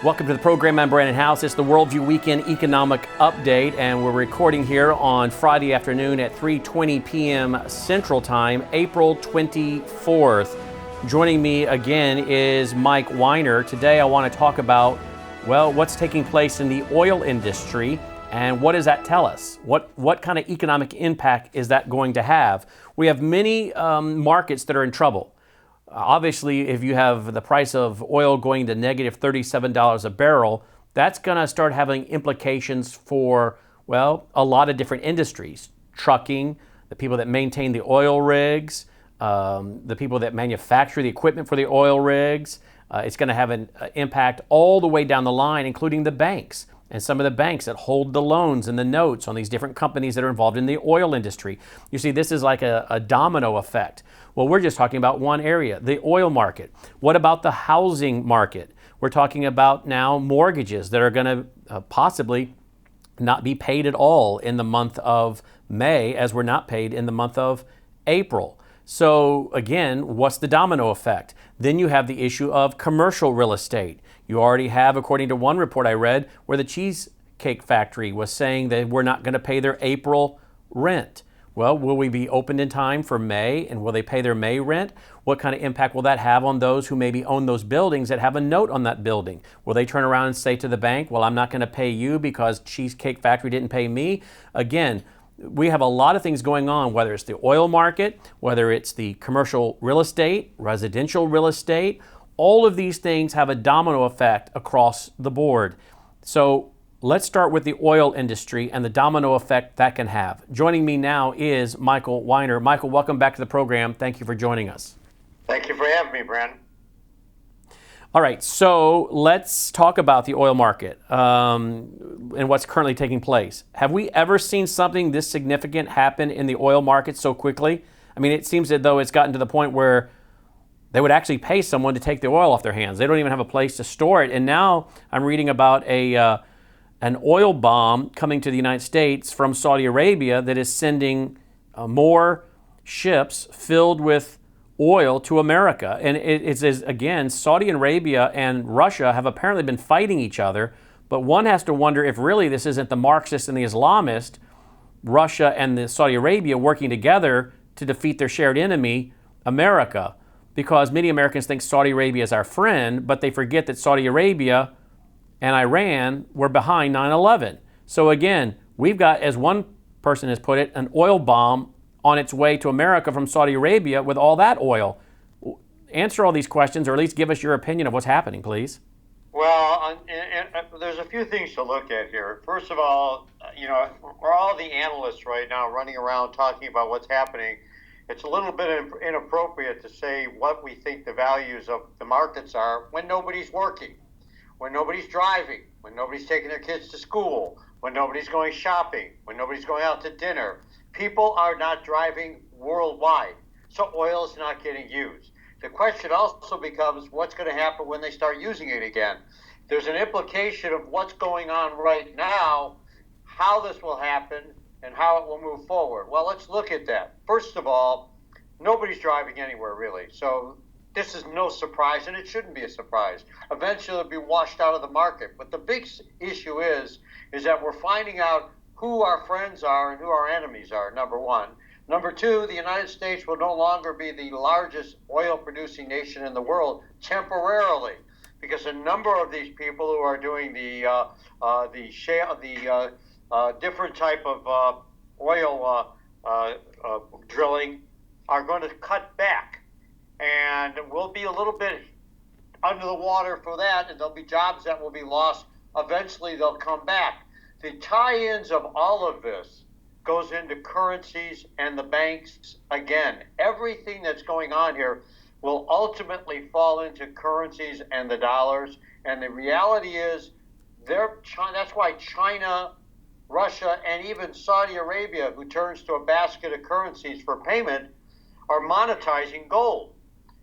Welcome to the program. I'm Brannon Howse. It's the Worldview Weekend Economic Update, and we're recording here on Friday afternoon at 3:20 p.m. Central Time, April 24th. Joining me again is Mike Weiner. Today I want to talk about, what's taking place in the oil industry and what does that tell us? What kind of economic impact is that going to have? We have many markets that are in trouble. Obviously, if you have the price of oil going to negative $37 a barrel, that's going to start having implications for, a lot of different industries. Trucking, the people that maintain the oil rigs, the people that manufacture the equipment for the oil rigs. It's going to have an impact all the way down the line, including the banks and some of the banks that hold the loans and the notes on these different companies that are involved in the oil industry. You see, this is like a domino effect. Well, we're just talking about one area, the oil market. What about the housing market? We're talking about now mortgages that are going to possibly not be paid at all in the month of May, as we're not paid in the month of April. So again, what's the domino effect? Then you have the issue of commercial real estate. You already have, according to one report I read, where the Cheesecake Factory was saying that we're not going to pay their April rent. Well, will we be opened in time for May, and will they pay their May rent? What kind of impact will that have on those who maybe own those buildings that have a note on that building? Will they turn around and say to the bank, well, I'm not going to pay you because Cheesecake Factory didn't pay me? Again, we have a lot of things going on, whether it's the oil market, whether it's the commercial real estate, residential real estate. All of these things have a domino effect across the board. So let's start with the oil industry and the domino effect that can have. Joining me now is Michael Weiner. Michael, welcome back to the program. Thank you for joining us. Thank you for having me, Brannon. All right, so let's talk about the oil market and what's currently taking place. Have we ever seen something this significant happen in the oil market so quickly? I mean, it seems as though it's gotten to the point where they would actually pay someone to take the oil off their hands. They don't even have a place to store it. And now I'm reading about an oil bomb coming to the United States from Saudi Arabia that is sending more ships filled with oil to America. And it says, again, Saudi Arabia and Russia have apparently been fighting each other, but one has to wonder if really this isn't the Marxist and the Islamist, Russia and the Saudi Arabia working together to defeat their shared enemy, America. Because many Americans think Saudi Arabia is our friend, but they forget that Saudi Arabia and Iran were behind 9/11. So again, we've got, as one person has put it, an oil bomb on its way to America from Saudi Arabia with all that oil. Answer all these questions, or at least give us your opinion of what's happening, please. Well, there's a few things to look at here. First of all, we're all the analysts right now running around talking about what's happening. It's a little bit inappropriate to say what we think the values of the markets are when nobody's working, when nobody's driving, when nobody's taking their kids to school, when nobody's going shopping, when nobody's going out to dinner. People are not driving worldwide, so oil is not getting used. The question also becomes what's going to happen when they start using it again. There's an implication of what's going on right now, how this will happen, and how it will move forward. Well, let's look at that. First of all, nobody's driving anywhere really, so this is no surprise, and it shouldn't be a surprise. Eventually it'll be washed out of the market. But the big issue is that we're finding out who our friends are and who our enemies are, number one. Number two, the United States will no longer be the largest oil-producing nation in the world temporarily, because a number of these people who are doing the different type of oil drilling are going to cut back, and we'll be a little bit under the water for that, and there'll be jobs that will be lost. Eventually, they'll come back. The tie-ins of all of this goes into currencies and the banks again. Everything that's going on here will ultimately fall into currencies and the dollars. And the reality is, that's why China, Russia, and even Saudi Arabia, who turns to a basket of currencies for payment, are monetizing gold.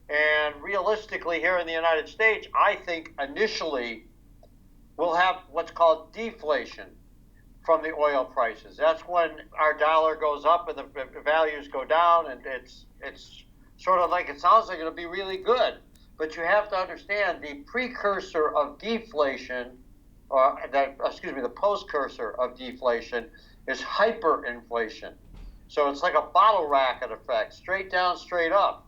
And realistically, here in the United States, I think initially we'll have what's called deflation from the oil prices. That's when our dollar goes up and the values go down, and it's sort of like, it sounds like it'll be really good. but you have to understand the precursor of deflation, the postcursor of deflation is hyperinflation. So it's like a bottle rocket effect, straight down, straight up.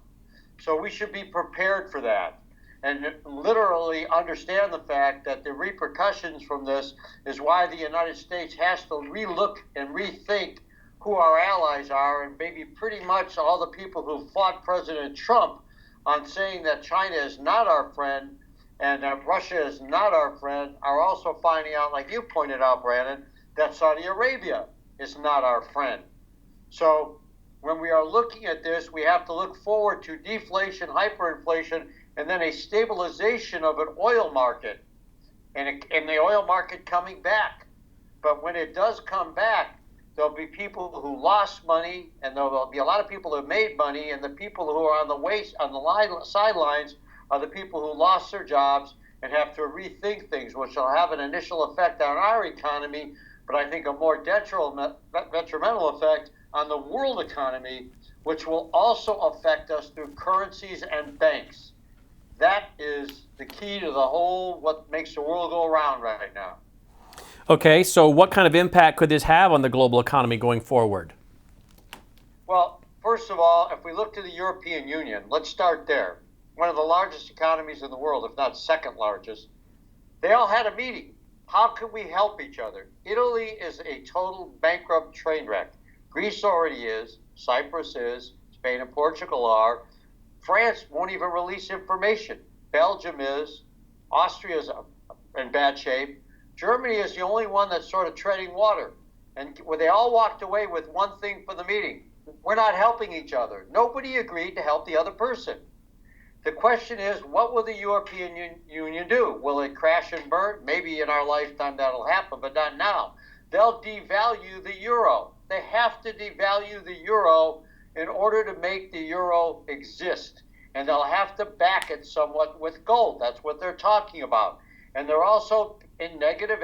So we should be prepared for that and literally understand the fact that the repercussions from this is why the United States has to relook and rethink who our allies are, and maybe pretty much all the people who fought President Trump on saying that China is not our friend and that Russia is not our friend are also finding out, like you pointed out, Brannon, that Saudi Arabia is not our friend. So when we are looking at this, we have to look forward to deflation, hyperinflation, and then a stabilization of an oil market and the oil market coming back. But when it does come back, there'll be people who lost money, and there'll be a lot of people who made money, and the people who are on the sidelines are the people who lost their jobs and have to rethink things, which will have an initial effect on our economy, but I think a more detrimental effect on the world economy, which will also affect us through currencies and banks. That is the key to the whole what makes the world go around right now. Okay, so what kind of impact could this have on the global economy going forward? Well, first of all, if we look to the European Union, let's start there. One of the largest economies in the world, if not second largest, they all had a meeting. How can we help each other? Italy is a total bankrupt train wreck. Greece already is, Cyprus is, Spain and Portugal are. France won't even release information. Belgium is, Austria is in bad shape. Germany is the only one that's sort of treading water. And they all walked away with one thing for the meeting. We're not helping each other. Nobody agreed to help the other person. The question is, what will the European Union do? Will it crash and burn? Maybe in our lifetime that'll happen, but not now. They'll devalue the euro. They have to devalue the euro in order to make the euro exist. And they'll have to back it somewhat with gold. That's what they're talking about. And they're also in negative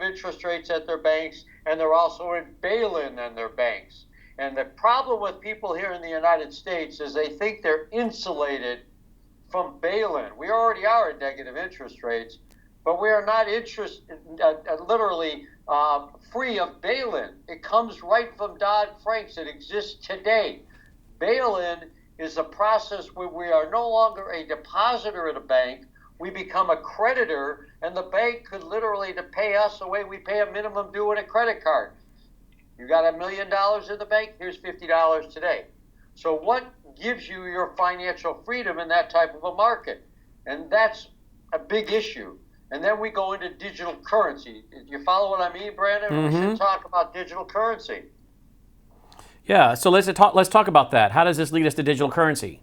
interest rates at their banks, and they're also in bail-in on their banks. And the problem with people here in the United States is they think they're insulated from bail-in. We already are at negative interest rates, but we are not literally free of bail-in. It comes right from Dodd-Frank's. It exists today. Bail-in is a process where we are no longer a depositor at a bank. We become a creditor, and the bank could literally to pay us the way we pay a minimum due on a credit card. You got $1 million in the bank, here's $50 today. So what gives you your financial freedom in that type of a market? And that's a big issue. And then we go into digital currency. You follow what I mean, Brandon? Mm-hmm. We should talk about digital currency. Yeah, so let's talk about that. How does this lead us to digital currency?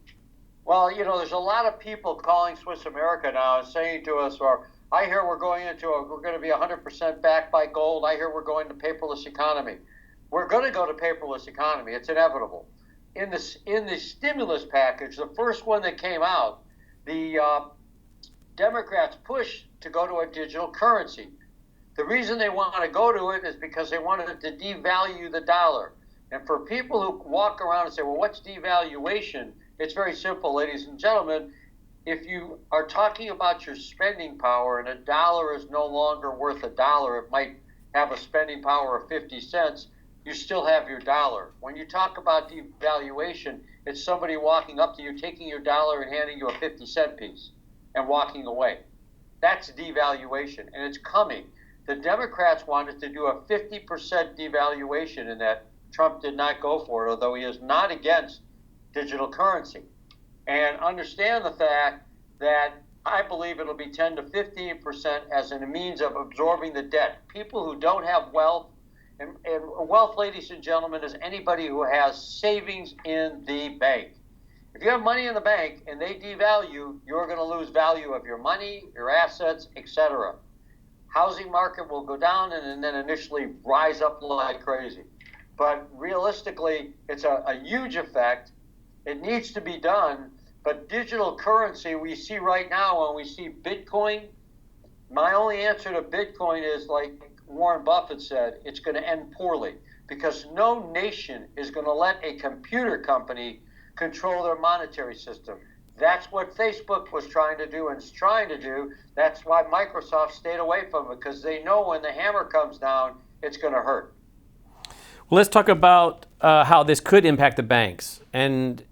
Well, there's a lot of people calling Swiss America now and saying to us, or I hear we're going to be 100% backed by gold. I hear we're going to paperless economy. We're going to go to paperless economy. It's inevitable. In the stimulus package, the first one that came out, the Democrats pushed to go to a digital currency. The reason they want to go to it is because they wanted to devalue the dollar. And for people who walk around and say, well, what's devaluation? It's very simple, ladies and gentlemen. If you are talking about your spending power and a dollar is no longer worth a dollar, it might have a spending power of 50 cents, you still have your dollar. When you talk about devaluation, it's somebody walking up to you, taking your dollar and handing you a 50-cent piece and walking away. That's devaluation, and it's coming. The Democrats wanted to do a 50% devaluation, and that Trump did not go for it, although he is not against digital currency. And understand the fact that I believe it'll be 10 to 15% as a means of absorbing the debt. People who don't have wealth, and wealth, ladies and gentlemen, is anybody who has savings in the bank. If you have money in the bank and they devalue, you're going to lose value of your money, your assets, etc. Housing market will go down and then initially rise up like crazy. But realistically, it's a huge effect. It needs to be done. But digital currency, we see right now when we see Bitcoin, my only answer to Bitcoin is like Warren Buffett said, it's going to end poorly because no nation is going to let a computer company control their monetary system. That's what Facebook was trying to do and is trying to do. That's why Microsoft stayed away from it, because they know when the hammer comes down, it's going to hurt. Well, let's talk about how this could impact the banks. And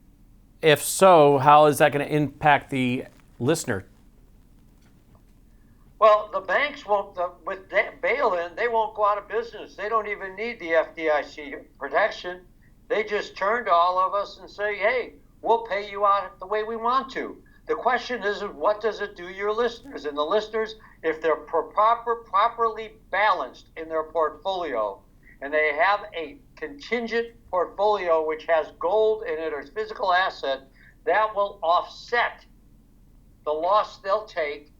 if so, how is that going to impact the listener? Well, the banks won't, with bail-in, they won't go out of business. They don't even need the FDIC protection. They just turn to all of us and say, hey, we'll pay you out the way we want to. The question is, what does it do to your listeners? And the listeners, if they're properly balanced in their portfolio, and they have a contingent portfolio which has gold in it or physical asset, that will offset the loss they'll take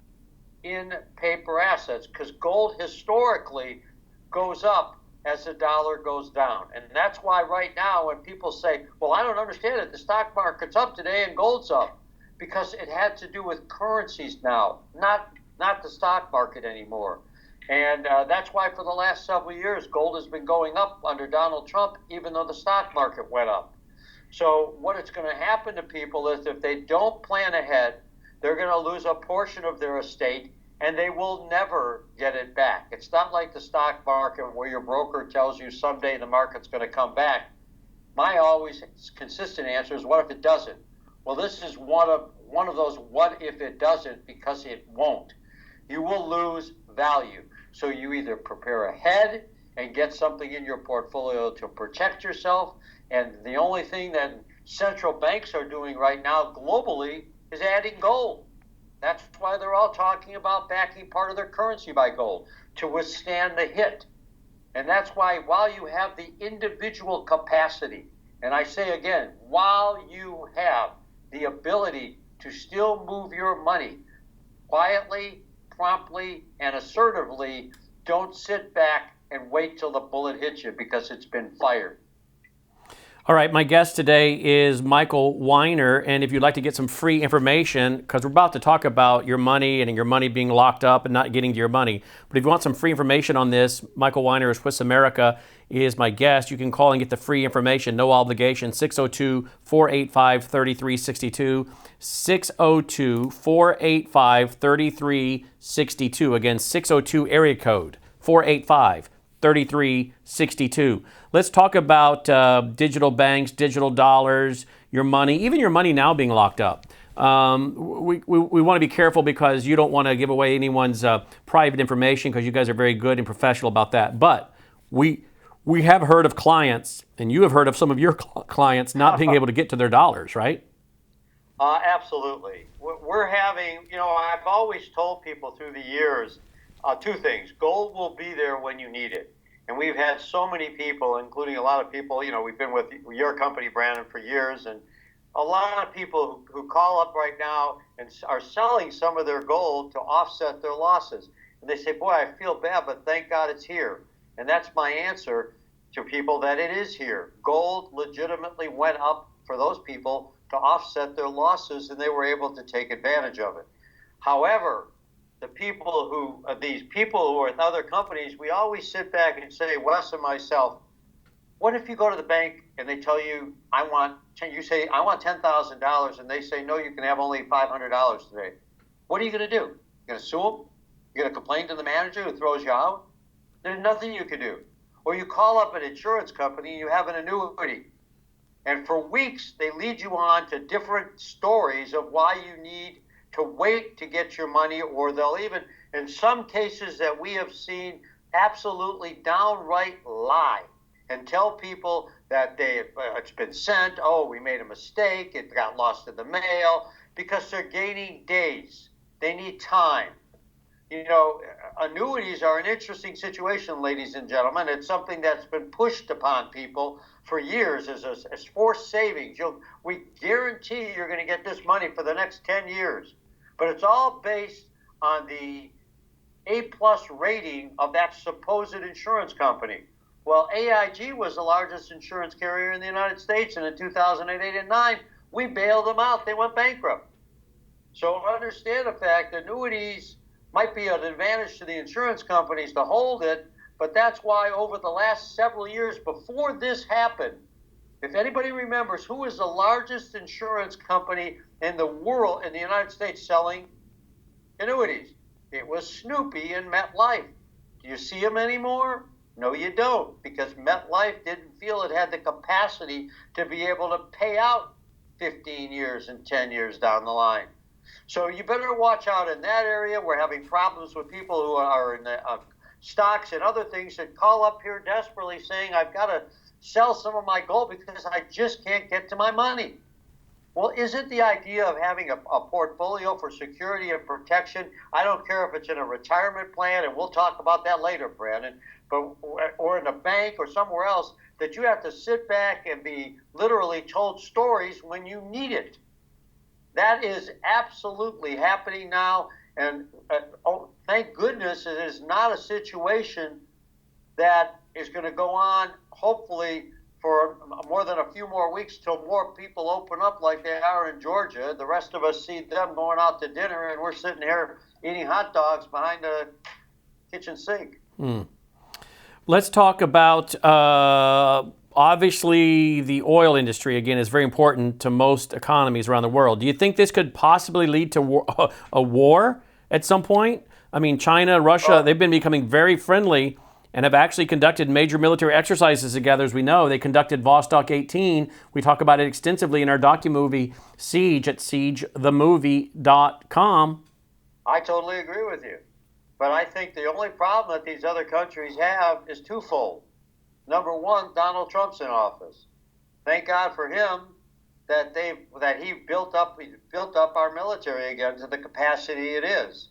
in paper assets, because gold historically goes up as the dollar goes down. And that's why right now when people say, well, I don't understand it, the stock market's up today and gold's up, because it had to do with currencies now, not the stock market anymore. And that's why for the last several years, gold has been going up under Donald Trump, even though the stock market went up. So what is going to happen to people is if they don't plan ahead, they're going to lose a portion of their estate, and they will never get it back. It's not like the stock market where your broker tells you someday the market's going to come back. My always consistent answer is, what if it doesn't? Well, this is one of those what if it doesn't, because it won't. You will lose value. So you either prepare ahead and get something in your portfolio to protect yourself. And the only thing that central banks are doing right now globally is adding gold. That's why they're all talking about backing part of their currency by gold to withstand the hit. And that's why while you have the individual capacity, and I say again, while you have the ability to still move your money quietly, promptly, and assertively, don't sit back and wait till the bullet hits you because it's been fired. All right, my guest today is Michael Weiner, and if you'd like to get some free information, because we're about to talk about your money and your money being locked up and not getting to your money, but if you want some free information on this, Michael Weiner of Swiss America is my guest. You can call and get the free information, no obligation, 602-485-3362, 602-485-3362. Again, 602 area code, 485-3362. Let's talk about digital banks, digital dollars, your money, even your money now being locked up. We want to be careful because you don't want to give away anyone's private information, because you guys are very good and professional about that. But we have heard of clients, and you have heard of some of your clients not being able to get to their dollars, right? Absolutely. We're having, I've always told people through the years, two things. Gold will be there when you need it. And we've had so many people, including a lot of people, we've been with your company, Brannon, for years, and a lot of people who call up right now and are selling some of their gold to offset their losses. And they say, boy, I feel bad, but thank God it's here. And that's my answer to people, that it is here. Gold legitimately went up for those people to offset their losses, and they were able to take advantage of it. However, these people who are with other companies, we always sit back and say, Wes and myself, what if you go to the bank and they tell you, you say, I want $10,000, and they say, no, you can have only $500 today. What are you going to do? You're going to sue them? You're going to complain to the manager who throws you out? There's nothing you can do. Or you call up an insurance company and you have an annuity. And for weeks, they lead you on to different stories of why you need to wait to get your money, or they'll even, in some cases that we have seen, absolutely downright lie and tell people that it's been sent, we made a mistake, it got lost in the mail, because they're gaining days. They need time. Annuities are an interesting situation, ladies and gentlemen. It's something that's been pushed upon people for years as forced savings. We guarantee you're going to get this money for the next 10 years. But it's all based on the A-plus rating of that supposed insurance company. Well, AIG was the largest insurance carrier in the United States, and in 2008 and 2009, we bailed them out. They went bankrupt. So understand the fact that annuities might be an advantage to the insurance companies to hold it, but that's why over the last several years before this happened, If anybody remembers, who is the largest insurance company in the world, in the United States, selling annuities? It was Snoopy and MetLife. Do you see them anymore? No, you don't, because MetLife didn't feel it had the capacity to be able to pay out 15 years and 10 years down the line. So you better watch out in that area. We're having problems with people who are in the stocks and other things that call up here desperately saying, I've got to sell some of my gold because I just can't get to my money. Well, isn't the idea of having a portfolio for security and protection? I don't care if it's in a retirement plan, and we'll talk about that later, Brannon, but or in a bank or somewhere else, that you have to sit back and be literally told stories when you need it. That is absolutely happening now, and thank goodness it is not a situation that is going to go on, hopefully, for more than a few more weeks till more people open up like they are in Georgia. The rest of us see them going out to dinner, and we're sitting here eating hot dogs behind the kitchen sink. Let's talk about, obviously, the oil industry, again, is very important to most economies around the world. Do you think this could possibly lead to a war at some point? I mean, China, Russia, they've been becoming very friendly and have actually conducted major military exercises together, as we know. They conducted Vostok 18. We talk about it extensively in our documovie Siege at siegethemovie.com. I totally agree with you. But I think the only problem that these other countries have is twofold. Number one, Donald Trump's in office. Thank God for him that he built up our military again to the capacity it is.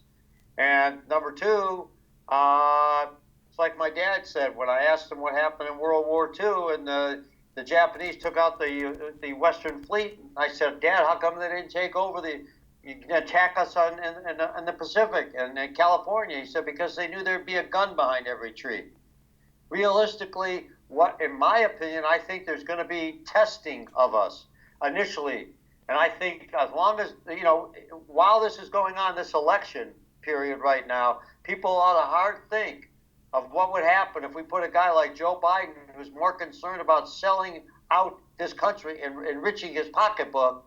And number two, it's like my dad said when I asked him what happened in World War II and the Japanese took out the Western Fleet. I said, Dad, how come they didn't take over attack us in the Pacific and in California? He said, because they knew there'd be a gun behind every tree. Realistically, in my opinion, I think there's going to be testing of us initially. And I think as long as, while this is going on, this election period right now, people ought to hard think of what would happen if we put a guy like Joe Biden, who's more concerned about selling out this country and enriching his pocketbook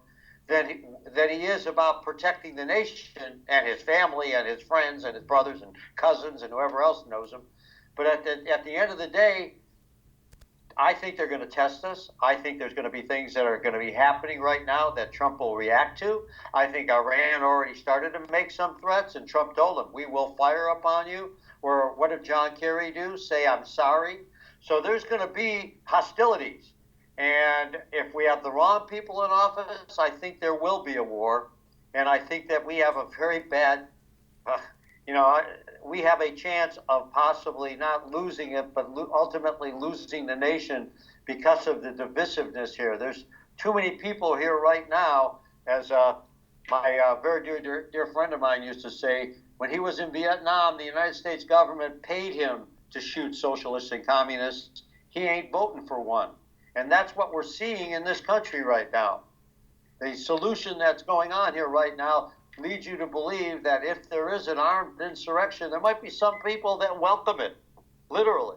than he is about protecting the nation and his family and his friends and his brothers and cousins and whoever else knows him. But at the end of the day, I think they're going to test us. I think there's going to be things that are going to be happening right now that Trump will react to. I think Iran already started to make some threats, and Trump told them, we will fire upon you. Or what did John Kerry do? Say, I'm sorry. So there's going to be hostilities. And if we have the wrong people in office, I think there will be a war. And I think that we have a very bad, we have a chance of possibly not losing it, but ultimately losing the nation because of the divisiveness here. There's too many people here right now, as my very dear friend of mine used to say, when he was in Vietnam, the United States government paid him to shoot socialists and communists. He ain't voting for one. And that's what we're seeing in this country right now. The solution that's going on here right now leads you to believe that if there is an armed insurrection, there might be some people that welcome it, literally.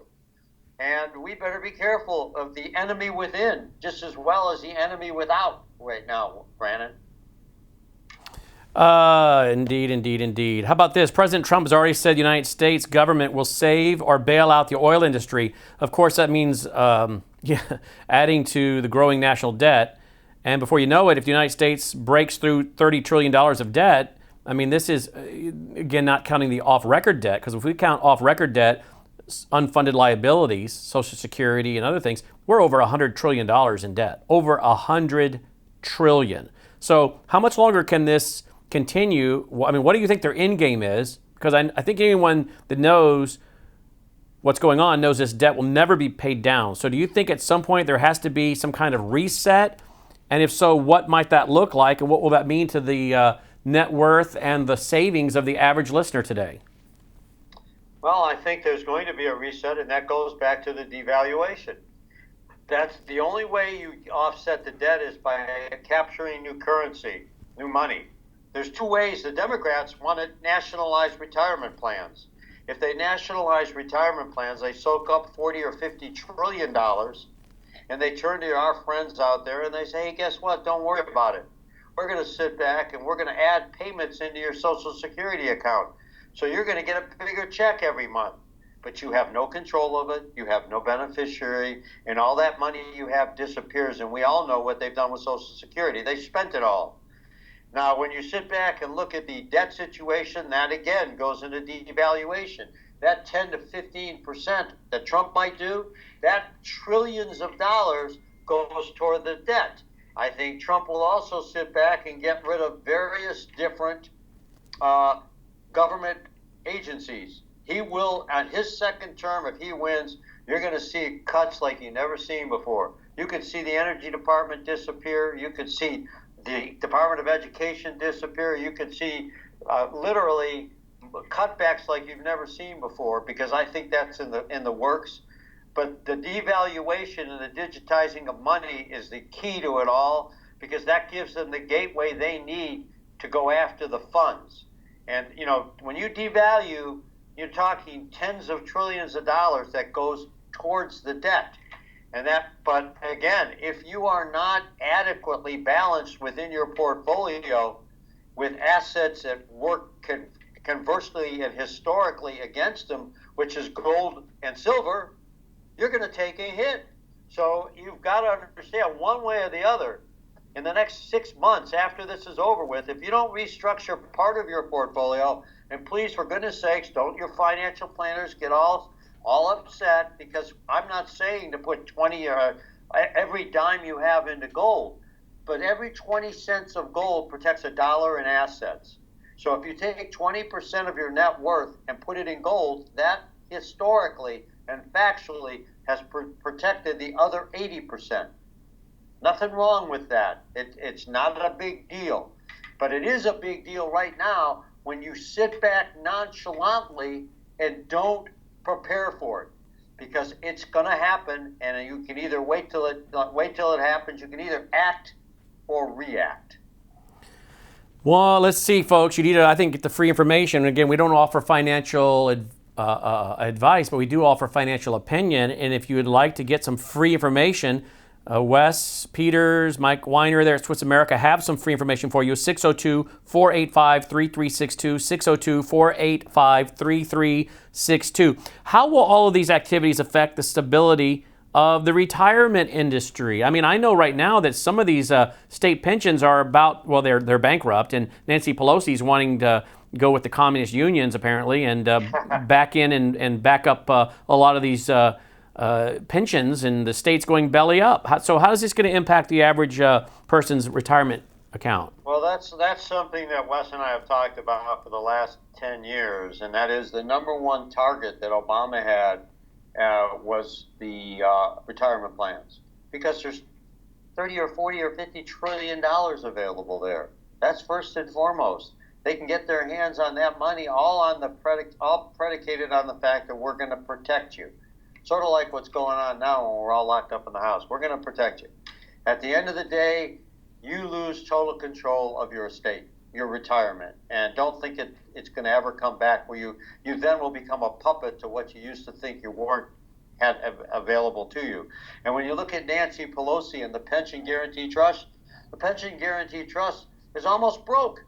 And we better be careful of the enemy within just as well as the enemy without right now, Brannon. Indeed. How about this? President Trump has already said the United States government will save or bail out the oil industry. Of course, that means adding to the growing national debt. And before you know it, if the United States breaks through $30 trillion of debt, I mean, this is, again, not counting the off-record debt, because if we count off-record debt, unfunded liabilities, Social Security and other things, we're over $100 trillion in debt. Over $100 trillion. So how much longer can this continue? I mean, what do you think their end game is? Because I think anyone that knows what's going on knows this debt will never be paid down. So do you think at some point there has to be some kind of reset? And if so, what might that look like? And what will that mean to the net worth and the savings of the average listener today? Well, I think there's going to be a reset, and that goes back to the devaluation. That's the only way you offset the debt is by capturing new currency, new money. There's two ways. The Democrats want to nationalize retirement plans. If they nationalize retirement plans, they soak up 40 or 50 trillion dollars, And they turn to our friends out there and they say, hey, guess what? Don't worry about it. We're going to sit back and we're going to add payments into your Social Security account. So you're going to get a bigger check every month. But you have no control of it. You have no beneficiary. And all that money you have disappears. And we all know what they've done with Social Security. They spent it all. Now, when you sit back and look at the debt situation, that again goes into devaluation. That 10 to 15% that Trump might do, that trillions of dollars goes toward the debt. I think Trump will also sit back and get rid of various different government agencies. He will, on his second term, if he wins, you're going to see cuts like you've never seen before. You could see the Energy Department disappear. You could see the Department of Education disappear. You could see literally cutbacks like you've never seen before, because I think that's in the works. But the devaluation and the digitizing of money is the key to it all, because that gives them the gateway they need to go after the funds. And you know, when you devalue, you're talking tens of trillions of dollars that goes towards the debt. And that, but again, if you are not adequately balanced within your portfolio with assets that work conversely and historically against them, which is gold and silver, you're going to take a hit. So you've got to understand, one way or the other, in the next 6 months after this is over with, if you don't restructure part of your portfolio, and please, for goodness sakes, don't your financial planners get all upset, because I'm not saying to put 20 or every dime you have into gold, but every 20 cents of gold protects $1 in assets. So if you take 20% of your net worth and put it in gold, that historically and factually has protected the other 80%. Nothing wrong with that. It's not a big deal. But it is a big deal right now when you sit back nonchalantly and don't prepare for it, because it's going to happen, and you can either wait till it happens. You can either act or react. Well, let's see, folks. You need to, I think, get the free information. Again, we don't offer financial advice, but we do offer financial opinion. And if you would like to get some free information, Wes Peters, Mike Weiner there at Swiss America have some free information for you. 602-485-3362, 602-485-3362. How will all of these activities affect the stability of the retirement industry? I mean, I know right now that some of these state pensions are about, well, they're bankrupt, and Nancy Pelosi's wanting to go with the communist unions apparently and back in and back up a lot of these pensions, and the state's going belly up. So how is this going to impact the average person's retirement account? Well, that's something that Wes and I have talked about for the last 10 years, and that is the number one target that Obama had was the retirement plans, because there's 30 or 40 or 50 trillion dollars available there. That's first and foremost. They can get their hands on that money, all predicated on the fact that we're going to protect you. Sort of like what's going on now when we're all locked up in the house. We're going to protect you. At the end of the day, you lose total control of your estate, your retirement, and don't think it's going to ever come back where you then will become a puppet to what you used to think you had available to you. And when you look at Nancy Pelosi and the Pension Guarantee Trust, the Pension Guarantee Trust is almost broke.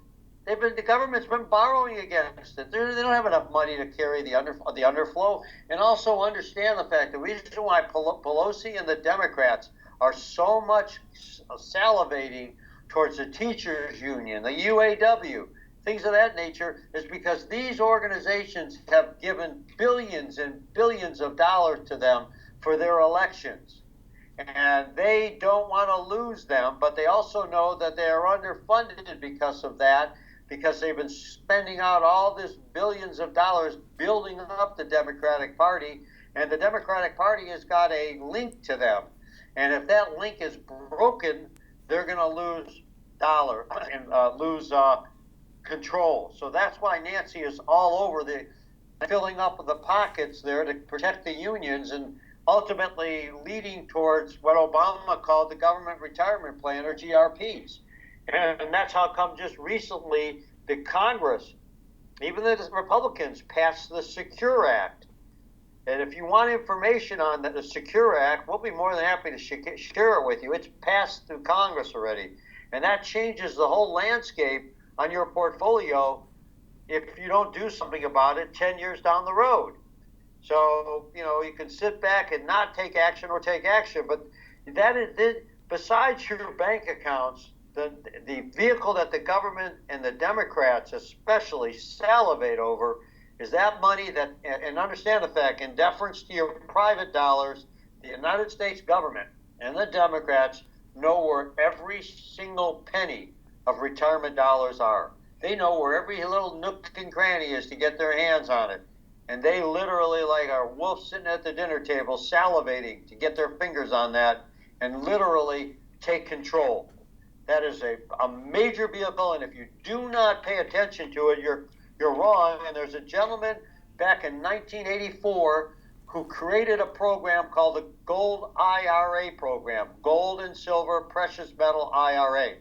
The government's been borrowing against it. They don't have enough money to carry the underflow. And also understand the fact, the reason why Pelosi and the Democrats are so much salivating towards the teachers union, the UAW, things of that nature, is because these organizations have given billions and billions of dollars to them for their elections. And they don't want to lose them, but they also know that they are underfunded because of that, because they've been spending out all this billions of dollars building up the Democratic Party, and the Democratic Party has got a link to them. And if that link is broken, they're going to lose lose control. So that's why Nancy is all over filling up the pockets there to protect the unions, and ultimately leading towards what Obama called the Government Retirement Plan, or GRPs. And that's how come just recently the Congress, even the Republicans, passed the Secure Act. And if you want information on the Secure Act, we'll be more than happy to share it with you. It's passed through Congress already. And that changes the whole landscape on your portfolio if you don't do something about it 10 years down the road. So, you can sit back and not take action or take action. But that is, besides your bank accounts, the vehicle that the government and the Democrats especially salivate over is that money that, and understand the fact, in deference to your private dollars, the United States government and the Democrats know where every single penny of retirement dollars are. They know where every little nook and cranny is to get their hands on it. And they literally, like a wolf sitting at the dinner table, salivating to get their fingers on that and literally take control. That is a major vehicle, and if you do not pay attention to it, you're wrong. And there's a gentleman back in 1984 who created a program called the Gold IRA program, Gold and Silver Precious Metal IRA.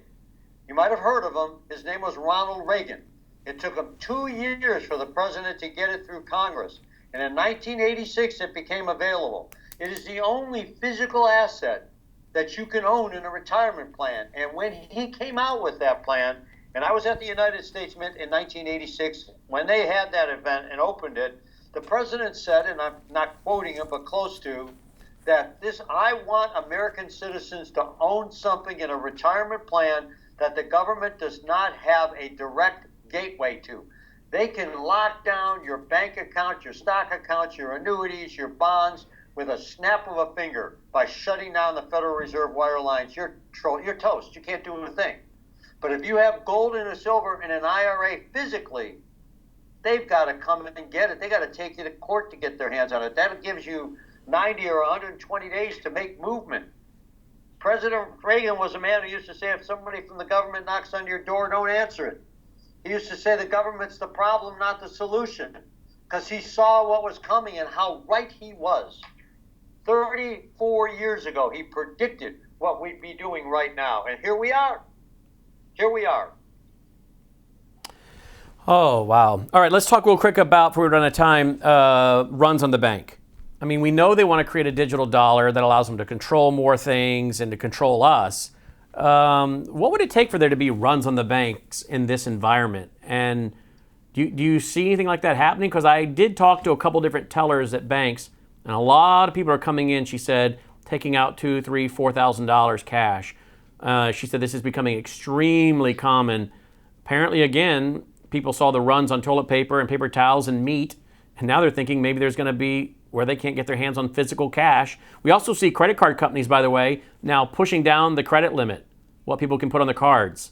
You might have heard of him. His name was Ronald Reagan. It took him 2 years for the president to get it through Congress. And in 1986, it became available. It is the only physical asset that you can own in a retirement plan. And when he came out with that plan, and I was at the United States Mint in 1986 when they had that event and opened it, the president said, and I'm not quoting him, but close to, that I want American citizens to own something in a retirement plan that the government does not have a direct gateway to. They can lock down your bank account, your stock accounts, your annuities, your bonds with a snap of a finger by shutting down the Federal Reserve wire lines. You're toast. You can't do a thing. But if you have gold and a silver in an IRA physically, they've got to come in and get it. They got to take you to court to get their hands on it. That gives you 90 or 120 days to make movement. President Reagan was a man who used to say, if somebody from the government knocks on your door, don't answer it. He used to say the government's the problem, not the solution, because he saw what was coming and how right he was. 34 years ago, he predicted what we'd be doing right now. And here we are. Here we are. Oh, wow. All right, let's talk real quick about, before we run out of time, runs on the bank. I mean, we know they want to create a digital dollar that allows them to control more things and to control us. What would it take for there to be runs on the banks in this environment? And do you see anything like that happening? Because I did talk to a couple different tellers at banks, and a lot of people are coming in, she said, taking out $2,000, $3,000, $4,000 cash. She said this is becoming extremely common. Apparently, again, people saw the runs on toilet paper and paper towels and meat, and now they're thinking maybe there's going to be where they can't get their hands on physical cash. We also see credit card companies, by the way, now pushing down the credit limit, what people can put on the cards.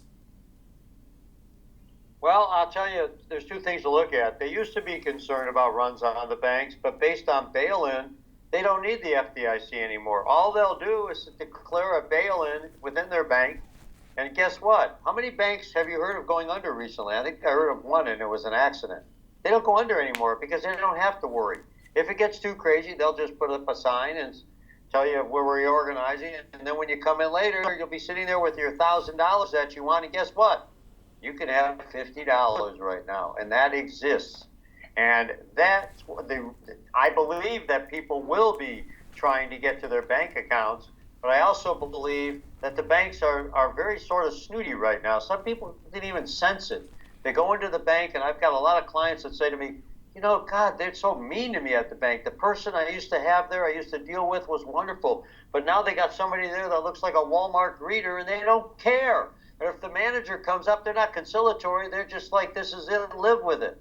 Well, I'll tell you, there's two things to look at. They used to be concerned about runs on the banks, but based on bail-in, they don't need the FDIC anymore. All they'll do is declare a bail-in within their bank. And guess what? How many banks have you heard of going under recently? I think I heard of one, and it was an accident. They don't go under anymore because they don't have to worry. If it gets too crazy, they'll just put up a sign and tell you we're reorganizing. And then when you come in later, you'll be sitting there with your $1,000 that you want. And guess what? You can have $50 right now, and that exists. And that's I believe that people will be trying to get to their bank accounts, but I also believe that the banks are very sort of snooty right now. Some people didn't even sense it. They go into the bank, and I've got a lot of clients that say to me, God, they're so mean to me at the bank. The person I used to have there, I used to deal with, was wonderful. But now they got somebody there that looks like a Walmart greeter, and they don't care. And if the manager comes up, they're not conciliatory. They're just like, this is it, live with it.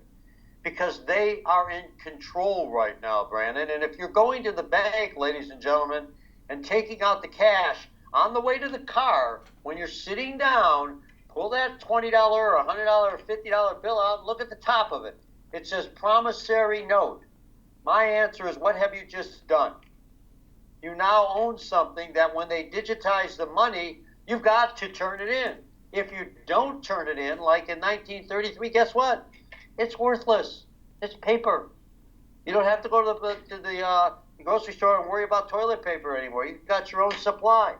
Because they are in control right now, Brannon. And if you're going to the bank, ladies and gentlemen, and taking out the cash on the way to the car, when you're sitting down, pull that $20 or $100 or $50 bill out, look at the top of it. It says promissory note. My answer is, what have you just done? You now own something that when they digitize the money, you've got to turn it in. If you don't turn it in, like in 1933, guess what? It's worthless. It's paper. You don't have to go to the grocery store and worry about toilet paper anymore. You've got your own supply.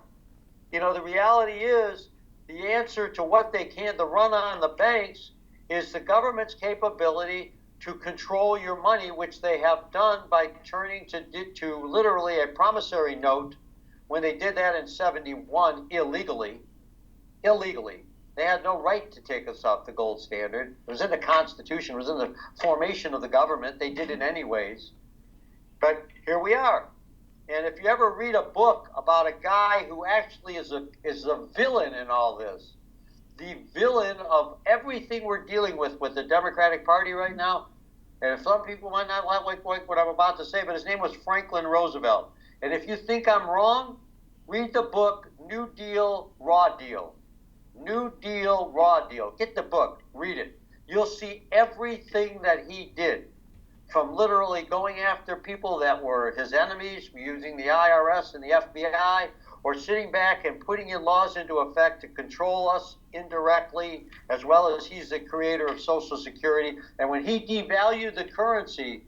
The reality is the answer to what they can, the run on the banks, is the government's capability to control your money, which they have done by turning to literally a promissory note when they did that in 71 illegally. They had no right to take us off the gold standard. It was in the Constitution. It was in the formation of the government. They did it anyways. But here we are. And if you ever read a book about a guy who actually is a villain in all this, the villain of everything we're dealing with the Democratic Party right now, and some people might not like what I'm about to say, but his name was Franklin Roosevelt. And if you think I'm wrong, read the book New Deal, Raw Deal. New Deal, Raw Deal. Get the book. Read it. You'll see everything that he did, from literally going after people that were his enemies, using the IRS and the FBI, or sitting back and putting in laws into effect to control us indirectly, as well as he's the creator of Social Security. And when he devalued the currency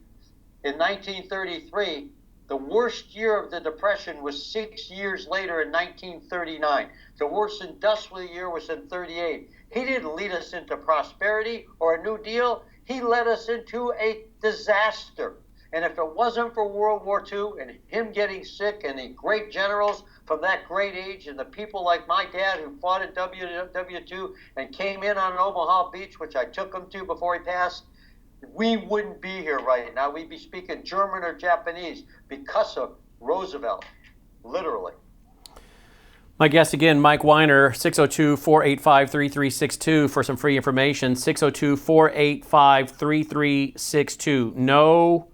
in 1933, the worst year of the Depression was 6 years later in 1939. The worst industrial year was in 38. He didn't lead us into prosperity or a New Deal. He led us into a disaster. And if it wasn't for World War II and him getting sick and the great generals from that great age and the people like my dad who fought in WW2 and came in on Omaha Beach, which I took him to before he passed, we wouldn't be here right now. We'd be speaking German or Japanese because of Roosevelt, literally. My guest again, Mike Weiner, 602-485-3362 for some free information, 602-485-3362.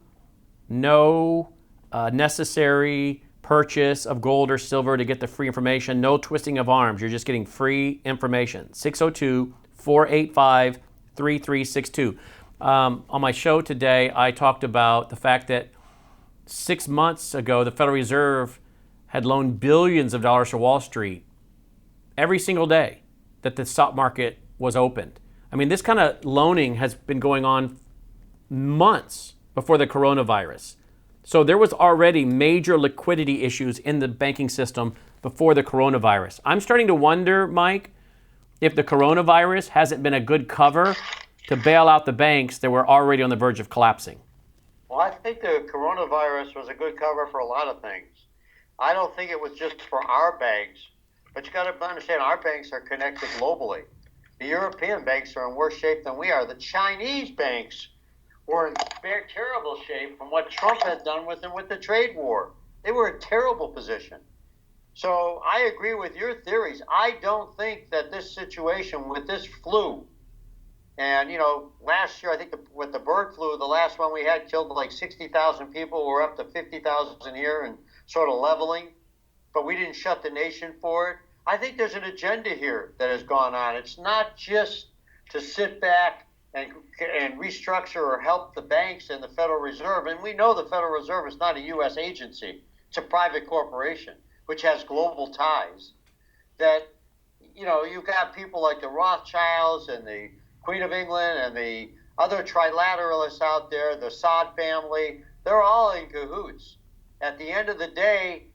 No necessary purchase of gold or silver to get the free information. No twisting of arms. You're just getting free information. 602-485-3362. On my show today, I talked about the fact that 6 months ago, the Federal Reserve had loaned billions of dollars to Wall Street every single day that the stock market was opened. I mean, this kind of loaning has been going on months before the coronavirus. So there was already major liquidity issues in the banking system before the coronavirus. I'm starting to wonder, Mike, if the coronavirus hasn't been a good cover to bail out the banks that were already on the verge of collapsing. Well, I think the coronavirus was a good cover for a lot of things. I don't think it was just for our banks, but you got to understand our banks are connected globally. The European banks are in worse shape than we are. The Chinese banks were in terrible shape from what Trump had done with them with the trade war. They were in terrible position. So I agree with your theories. I don't think that this situation with this flu, and, last year, I think with the bird flu, the last one we had killed like 60,000 people. We're up to 50,000 here and sort of leveling. But we didn't shut the nation for it. I think there's an agenda here that has gone on. It's not just to sit back and restructure or help the banks and the Federal Reserve. And we know the Federal Reserve is not a U.S. agency. It's a private corporation, which has global ties. That, you've got people like the Rothschilds and the Queen of England and the other trilateralists out there, the Saud family, they're all in cahoots. At the end of the day,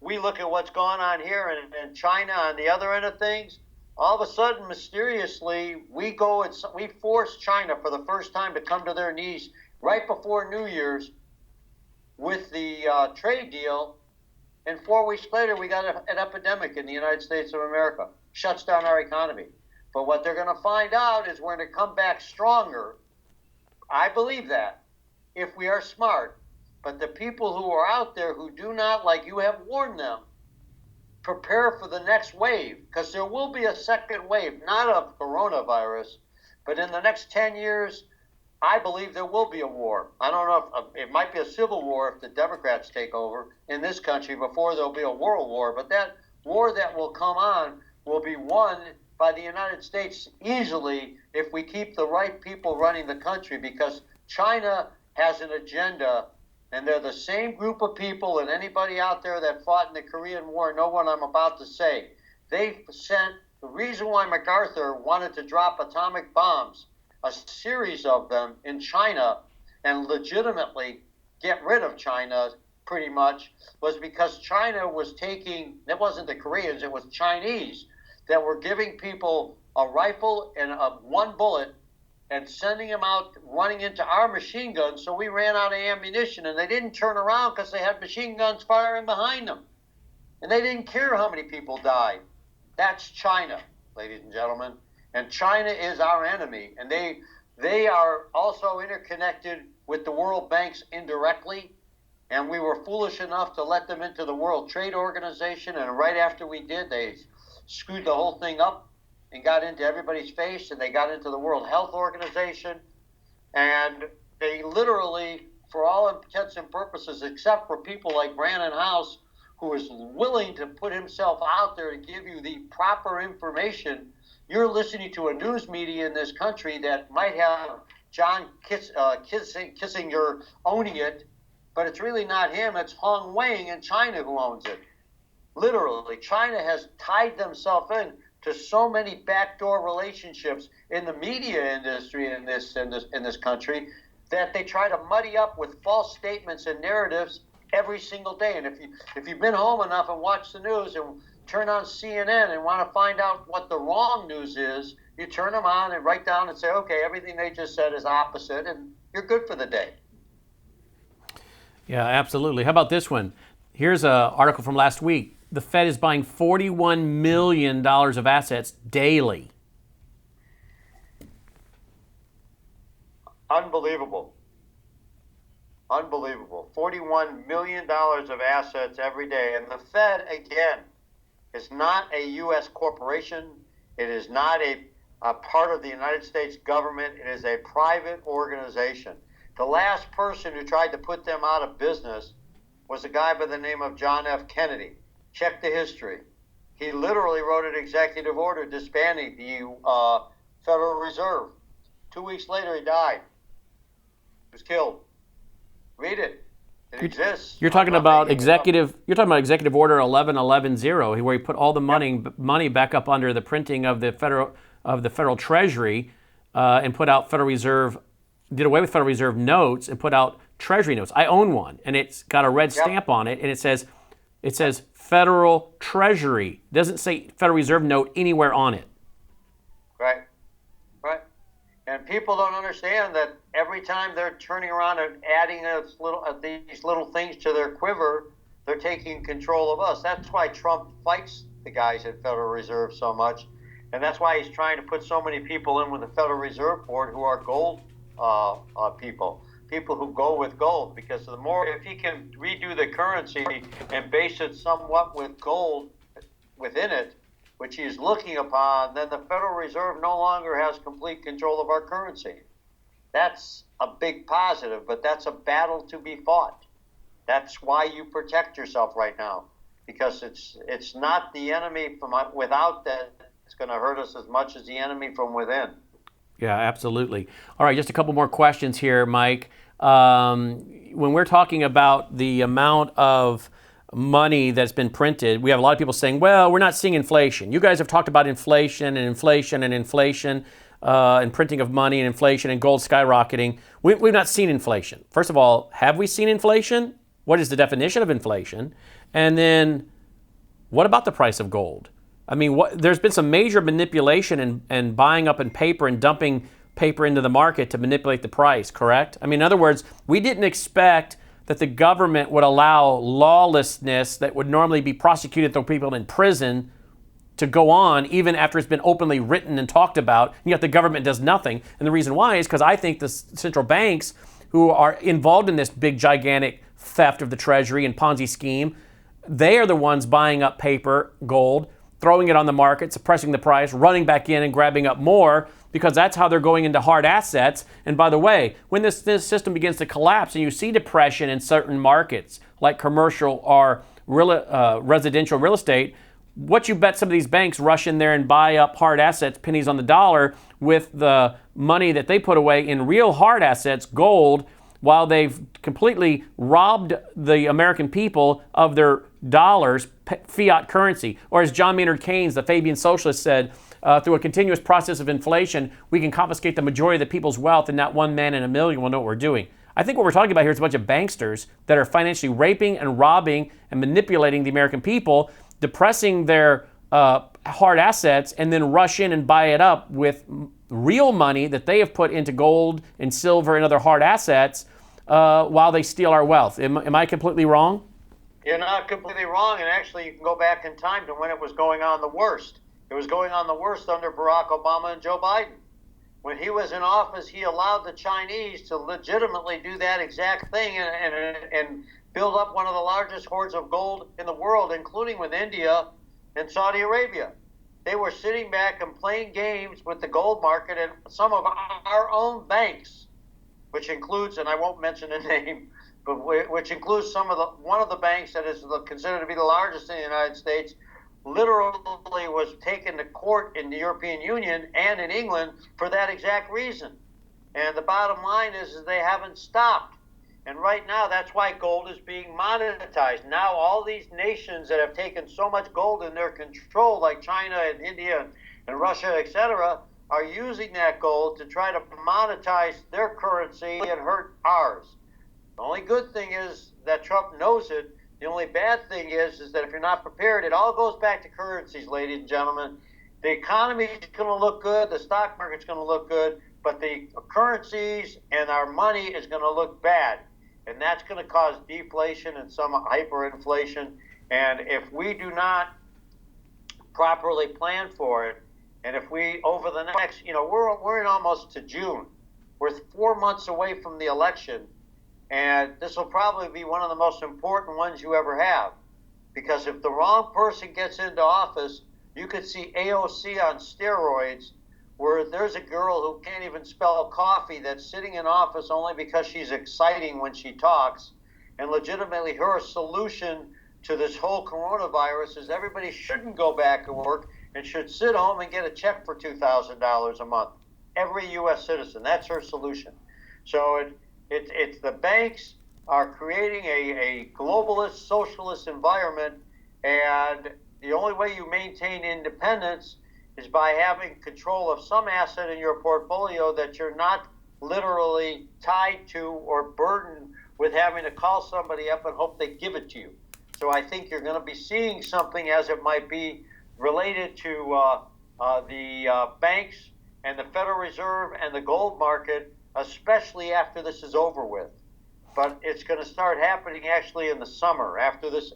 we look at what's going on here in China on the other end of things. All of a sudden, mysteriously, we force China for the first time to come to their knees right before New Year's with the trade deal. And 4 weeks later, we got an epidemic in the United States of America. Shuts down our economy. But what they're going to find out is we're going to come back stronger. I believe that, if we are smart. But the people who are out there who do not, like you have warned them, prepare for the next wave. Because there will be a second wave, not of coronavirus, but in the next 10 years, I believe there will be a war. I don't know if it might be a civil war if the Democrats take over in this country before there'll be a world war. But that war that will come on will be won by the United States easily if we keep the right people running the country, because China has an agenda, and they're the same group of people, and anybody out there that fought in the Korean War know what I'm about to say. They sent, the reason why MacArthur wanted to drop atomic bombs, a series of them in China, and legitimately get rid of China pretty much, was because China was taking, it wasn't the Koreans, it was Chinese, that were giving people a rifle and one bullet and sending them out running into our machine guns. So we ran out of ammunition, and they didn't turn around because they had machine guns firing behind them. And they didn't care how many people died. That's China, ladies and gentlemen. And China is our enemy. And they are also interconnected with the World Banks indirectly. And we were foolish enough to let them into the World Trade Organization. And right after we did, they screwed the whole thing up and got into everybody's face. And they got into the World Health Organization. And they literally, for all intents and purposes, except for people like Brannon Howse, who is willing to put himself out there to give you the proper information, you're listening to a news media in this country that might have John Kissinger owning it, but it's really not him. It's Hong Wang in China who owns it. Literally, China has tied themselves in to so many backdoor relationships in the media industry in this country that they try to muddy up with false statements and narratives every single day. And if you've been home enough and watched the news and turn on CNN and want to find out what the wrong news is, you turn them on and write down and say, okay, everything they just said is opposite, and you're good for the day. Yeah, absolutely. How about this one? Here's an article from last week. The Fed is buying $41 million of assets daily. Unbelievable. Unbelievable. $41 million of assets every day. And the Fed, again, is not a U.S. corporation. It is not a part of the United States government. It is a private organization. The last person who tried to put them out of business was a guy by the name of John F. Kennedy. Check the history. He literally wrote an executive order disbanding the Federal Reserve. 2 weeks later, he died. He was killed. Read it. It exists. You're talking about executive order 11110, where he put all the money back up under the printing of the federal Treasury, and put out did away with Federal Reserve notes and put out Treasury notes. I own one, and it's got a red stamp on it, and it says Federal Treasury. It doesn't say Federal Reserve note anywhere on it. Right. And people don't understand that every time they're turning around and adding these little things to their quiver, they're taking control of us. That's why Trump fights the guys at Federal Reserve so much, and that's why he's trying to put so many people in with the Federal Reserve Board who are gold people who go with gold. Because if he can redo the currency and base it somewhat with gold within it, which he's looking upon, then the Federal Reserve no longer has complete control of our currency. That's a big positive, but that's a battle to be fought. That's why you protect yourself right now, because it's not the enemy from without that it's going to hurt us as much as the enemy from within. Yeah, absolutely. All right, just a couple more questions here, Mike. When we're talking about the amount of money that's been printed, we have a lot of people saying, well, we're not seeing inflation. You guys have talked about inflation and printing of money and inflation and gold skyrocketing. We've not seen inflation. First of all, have we seen inflation? What is the definition of inflation? And then what about the price of gold? I mean, there's been some major manipulation and buying up in paper and dumping paper into the market to manipulate the price, correct? I mean, in other words, we didn't expect that the government would allow lawlessness that would normally be prosecuted, throw people in prison, to go on even after it's been openly written and talked about, and yet the government does nothing. And the reason why is because I think the central banks who are involved in this big, gigantic theft of the Treasury and Ponzi scheme, they are the ones buying up paper, gold, throwing it on the market, suppressing the price, running back in and grabbing up more, because that's how they're going into hard assets. And by the way, when this system begins to collapse and you see depression in certain markets like commercial or residential real estate, what you bet some of these banks rush in there and buy up hard assets, pennies on the dollar, with the money that they put away in real hard assets, gold, while they've completely robbed the American people of their dollars, fiat currency. Or as John Maynard Keynes, the Fabian socialist, said, through a continuous process of inflation, we can confiscate the majority of the people's wealth, and not one man in a million will know what we're doing. I think what we're talking about here is a bunch of banksters that are financially raping and robbing and manipulating the American people, depressing their hard assets, and then rush in and buy it up with real money that they have put into gold and silver and other hard assets while they steal our wealth. Am I completely wrong? You're not completely wrong, and actually you can go back in time to when it was going on the worst. It was going on the worst under Barack Obama and Joe Biden. When he was in office, he allowed the Chinese to legitimately do that exact thing and build up one of the largest hoards of gold in the world, including with India and Saudi Arabia. They were sitting back and playing games with the gold market, and some of our own banks, which includes, and I won't mention the name, but which includes one of the banks that is considered to be the largest in the United States, literally was taken to court in the European Union and in England for that exact reason. And the bottom line is they haven't stopped. And right now, that's why gold is being monetized. Now, all these nations that have taken so much gold in their control, like China and India and Russia, etc., are using that gold to try to monetize their currency and hurt ours. The only good thing is that Trump knows it. The only bad thing is that if you're not prepared, it all goes back to currencies, ladies and gentlemen. The economy is going to look good, the stock market's going to look good, but the currencies and our money is going to look bad. And that's going to cause deflation and some hyperinflation. And if we do not properly plan for it, and if we, over the next, we're in almost to June. We're 4 months away from the election. And this will probably be one of the most important ones you ever have. Because if the wrong person gets into office, you could see AOC on steroids, where there's a girl who can't even spell coffee that's sitting in office only because she's exciting when she talks. And legitimately her solution to this whole coronavirus is everybody shouldn't go back to work and should sit home and get a check for $2,000 a month. Every U.S. citizen. That's her solution. So it's the banks are creating a globalist, socialist environment, and the only way you maintain independence is by having control of some asset in your portfolio that you're not literally tied to or burdened with having to call somebody up and hope they give it to you. So I think you're going to be seeing something as it might be related to the banks and the Federal Reserve and the gold market, especially after this is over with. But it's going to start happening actually in the summer after this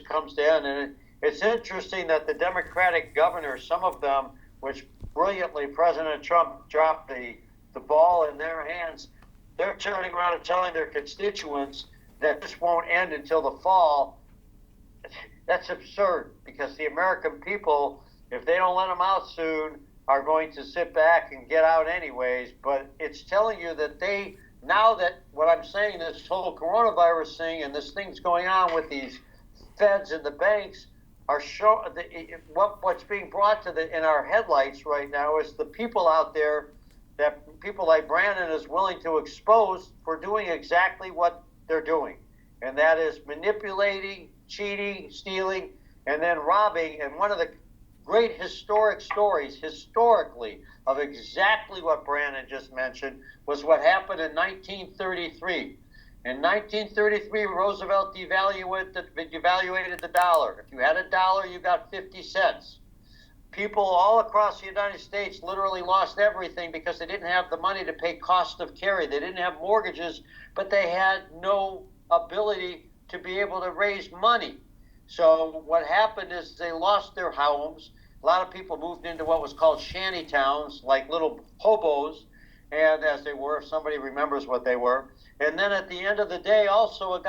comes to end. And it's interesting that the Democratic governors, some of them, which brilliantly President Trump dropped the ball in their hands, they're turning around and telling their constituents that this won't end until the fall. That's absurd, because the American people, if they don't let them out soon, are going to sit back and get out anyways. But it's telling you that now that what I'm saying, this whole coronavirus thing and this thing's going on with these feds and the banks, are what's being brought to in our headlights right now is the people out there that people like Brannon is willing to expose for doing exactly what they're doing. And that is manipulating, cheating, stealing, and then robbing. And one of the great historic stories, historically, of exactly what Brannon just mentioned was what happened in 1933. In 1933, Roosevelt devaluated the dollar. If you had a dollar, you got 50 cents. People all across the United States literally lost everything because they didn't have the money to pay cost of carry. They didn't have mortgages, but they had no ability to be able to raise money. So what happened is they lost their homes. A lot of people moved into what was called shanty towns, like little hobos, and as they were, if somebody remembers what they were. And then at the end of the day, also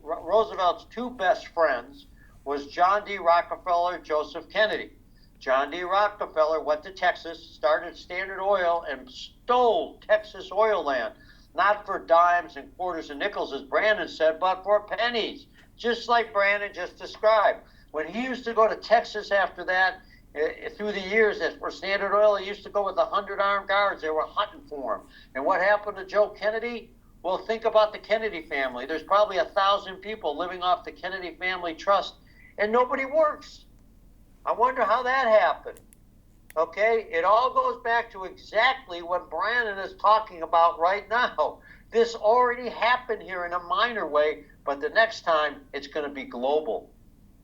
Roosevelt's two best friends was John D. Rockefeller, Joseph Kennedy. John D. Rockefeller went to Texas, started Standard Oil, and stole Texas oil land, not for dimes and quarters and nickels, as Brannon said, but for pennies, just like Brannon just described. When he used to go to Texas after that, through the years, as for Standard Oil, he used to go with 100 armed guards. They were hunting for him. And what happened to Joe Kennedy? Well, think about the Kennedy family. There's probably 1,000 people living off the Kennedy family trust, and nobody works. I wonder how that happened. Okay? It all goes back to exactly what Brannon is talking about right now. This already happened here in a minor way, but the next time it's going to be global.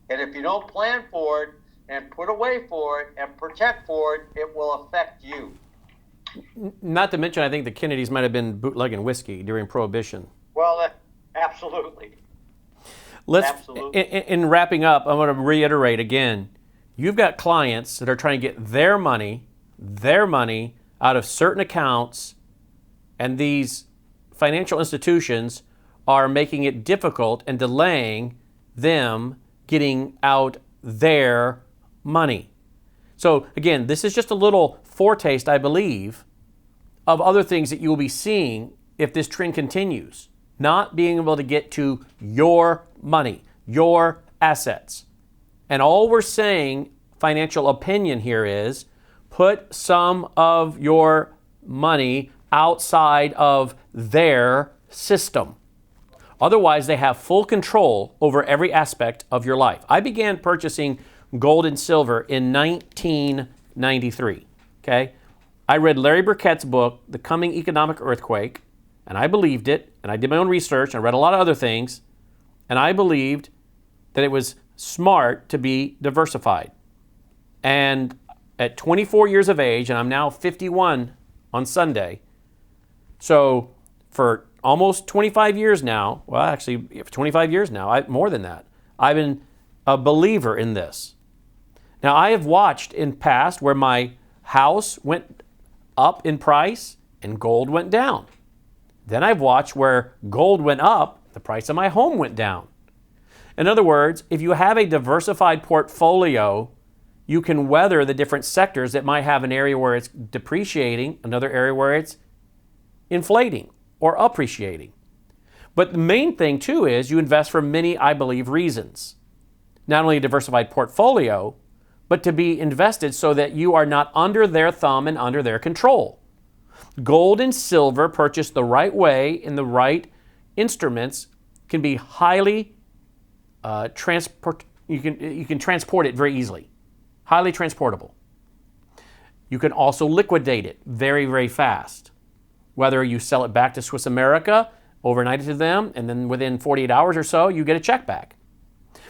And if you don't plan for it, and put away for it and protect for it, it will affect you. Not to mention, I think the Kennedys might have been bootlegging whiskey during Prohibition. Well, absolutely. Absolutely. In wrapping up, I'm going to reiterate again. You've got clients that are trying to get their money out of certain accounts, and these financial institutions are making it difficult and delaying them getting out their money. So again, this is just a little foretaste, I believe, of other things that you will be seeing if this trend continues. Not being able to get to your money, your assets. And all we're saying, financial opinion here is, put some of your money outside of their system. Otherwise, they have full control over every aspect of your life. I began purchasing gold and silver in 1993, okay? I read Larry Burkett's book, The Coming Economic Earthquake, and I believed it, and I did my own research, and I read a lot of other things, and I believed that it was smart to be diversified. And at 24 years of age, and I'm now 51 on Sunday, so for almost 25 years now, well, actually, for 25 years now, more than that, I've been a believer in this. Now, I have watched in past where my house went up in price and gold went down. Then I've watched where gold went up, the price of my home went down. In other words, if you have a diversified portfolio, you can weather the different sectors that might have an area where it's depreciating, another area where it's inflating or appreciating. But the main thing too is you invest for many, I believe, reasons. Not only a diversified portfolio, but to be invested so that you are not under their thumb and under their control. Gold and silver purchased the right way in the right instruments can be highly you can transport it very easily. Highly transportable. You can also liquidate it very, very fast. Whether you sell it back to Swiss America, overnight it to them, and then within 48 hours or so, you get a check back.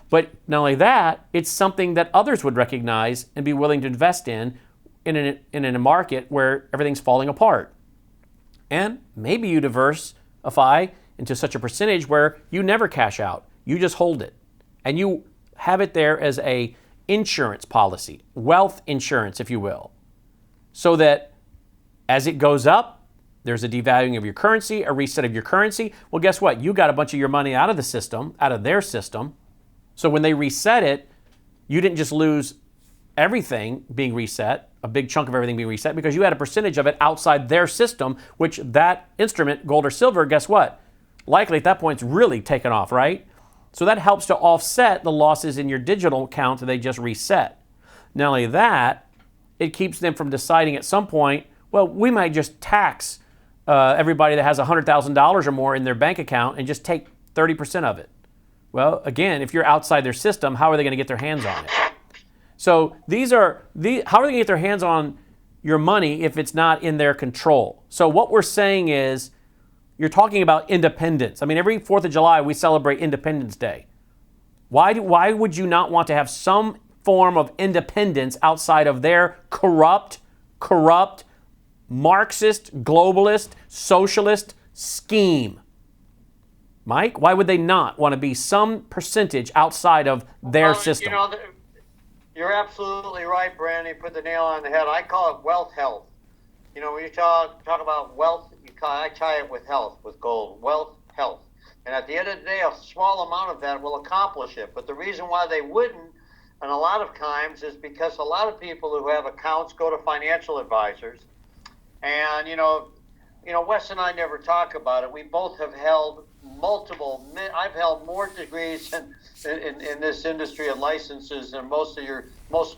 But not only that, it's something that others would recognize and be willing to invest in a market where everything's falling apart. And maybe you diversify into such a percentage where you never cash out. You just hold it. And you have it there as a insurance policy, wealth insurance, if you will. So that as it goes up, there's a devaluing of your currency, a reset of your currency. Well, guess what? You got a bunch of your money out of the system, out of their system. So when they reset it, you didn't just lose everything being reset, a big chunk of everything being reset, because you had a percentage of it outside their system, which that instrument, gold or silver, guess what? Likely at that point it's really taken off, right? So that helps to offset the losses in your digital account that they just reset. Not only that, it keeps them from deciding at some point, well, we might just tax everybody that has $100,000 or more in their bank account and just take 30% of it. Well, again, if you're outside their system, how are they going to get their hands on it? So how are they going to get their hands on your money if it's not in their control? So what we're saying is, you're talking about independence. I mean, every 4th of July, we celebrate Independence Day. Why would you not want to have some form of independence outside of their corrupt, Marxist, globalist, socialist scheme? Mike, why would they not want to be some percentage outside of their system? You're absolutely right, Brannon. You put the nail on the head. I call it wealth health. You know, when you talk about wealth, I tie it with health, with gold. Wealth, health. And at the end of the day, a small amount of that will accomplish it. But the reason why they wouldn't, and a lot of times, is because a lot of people who have accounts go to financial advisors. And, Wes and I never talk about it. We both have held I've held more degrees in this industry and licenses than most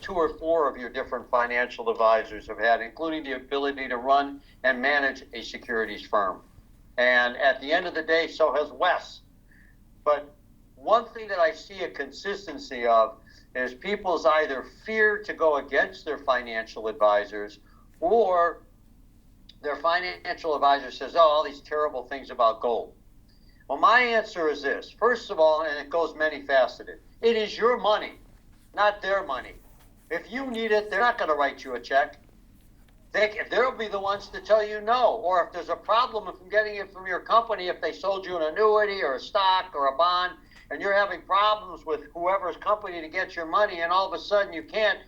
2 or 4 of your different financial advisors have had, including the ability to run and manage a securities firm. And at the end of the day, so has Wes. But one thing that I see a consistency of is people's either fear to go against their financial advisors, or their financial advisor says, all these terrible things about gold. Well, my answer is this. First of all, and it goes many faceted, it is your money, not their money. If you need it, they're not going to write you a check. they'll be the ones to tell you no. Or if there's a problem from getting it from your company, if they sold you an annuity or a stock or a bond, and you're having problems with whoever's company to get your money, and all of a sudden you can't,